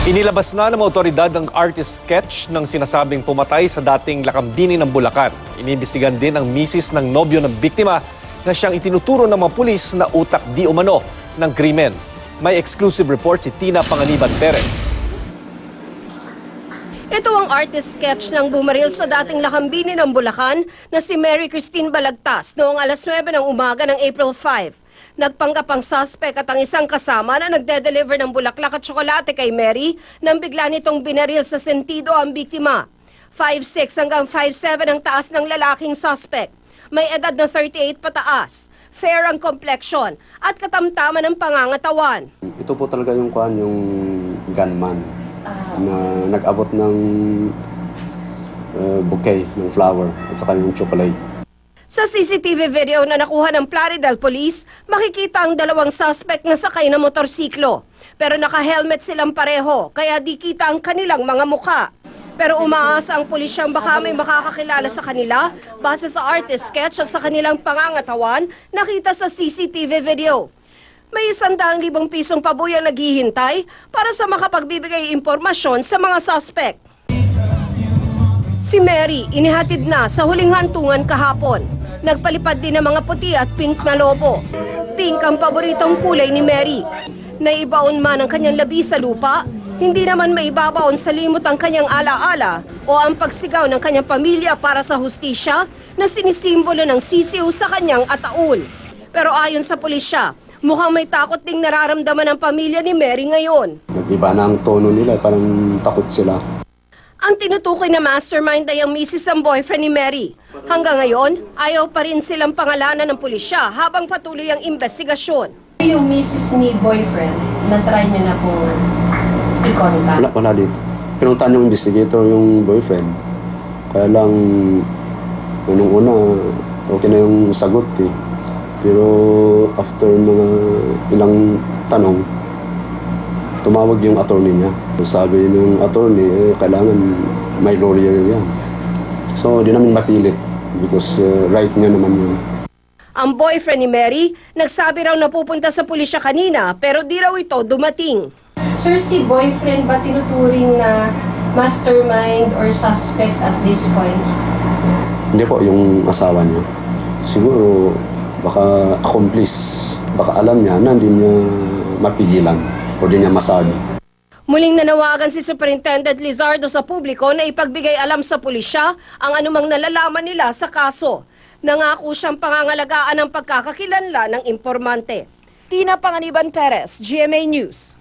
Inilabas na ng otoridad ang artist sketch ng sinasabing pumatay sa dating Lakambini ng Bulacan. Iniimbestigan din ang misis ng nobyo ng biktima na siyang itinuturo ng mga pulis na utak di umano ng krimen. May exclusive report si Tina Panganiban Perez. Ito ang artist sketch ng bumaril sa dating Lakambini ng Bulacan na si Mary Christine Balagtas noong alas 9 ng umaga ng April 5. Nagpanggap ang suspect at ang isang kasama na nagde-deliver ng bulaklak at tsokolate kay Mary nang bigla nitong binaril sa sentido ang biktima. 5'6 hanggang 5'7 ang taas ng lalaking suspect. May edad na 38 pataas. Fair ang complexion at katamtaman ng pangangatawan. Ito po talaga yung gunman na nag-abot ng bouquet ng flower at saka yung chocolate. Sa CCTV video na nakuha ng Plaridel Police, makikita ang dalawang suspect na sakay na motorsiklo. Pero naka-helmet silang pareho, kaya di kita ang kanilang mga mukha. Pero umaasa ang pulisyang baka may makakakilala sa kanila base sa artist sketch at sa kanilang pangangatawan nakita sa CCTV video. May 100,000 pisong pabuyang naghihintay para sa makapagbibigay impormasyon sa mga suspect. Si Mary, inihatid na sa huling hantungan kahapon. Nagpalipad din ng mga puti at pink na lobo. Pink ang paboritong kulay ni Mary. Naibaon man ang kanyang labi sa lupa, hindi naman maibabaon sa limot ang kanyang alaala o ang pagsigaw ng kanyang pamilya para sa hustisya na sinisimbolo ng sisiw sa kanyang ataul. Pero ayon sa pulisya, mukhang may takot ding nararamdaman ng pamilya ni Mary ngayon. Nag-iba na ang tono nila, parang takot sila. Ang tinutukoy na mastermind ay ang misis ng boyfriend ni Mary. Hanggang ngayon, ayaw pa rin silang pangalanan ng pulisya habang patuloy ang investigasyon. Yung misis ni boyfriend, na-try niya na po i-contact? Wala dito. Pinuntahan yung investigator yung boyfriend. Kaya lang, nung una, okay na yung sagot eh. Pero after mga ilang tanong, tumawag yung attorney niya. Sabi ng attorney, kailangan may lawyer yan. So, di namin mapilit because right nga naman yun. Ang boyfriend ni Mary, nagsabi raw na pupunta sa pulisya kanina pero di raw ito dumating. Sir, si boyfriend ba tinuturing na mastermind or suspect at this point? Hindi po, yung asawa niya. Siguro, baka accomplice. Baka alam niya na hindi niya mapigilan o di niya masabi. Muling nanawagan si Superintendent Lizardo sa publiko na ipagbigay alam sa pulisya ang anumang nalalaman nila sa kaso. Nangako siyang pangangalagaan ang pagkakakilanlan ng impormante. Tina Panganiban Perez, GMA News.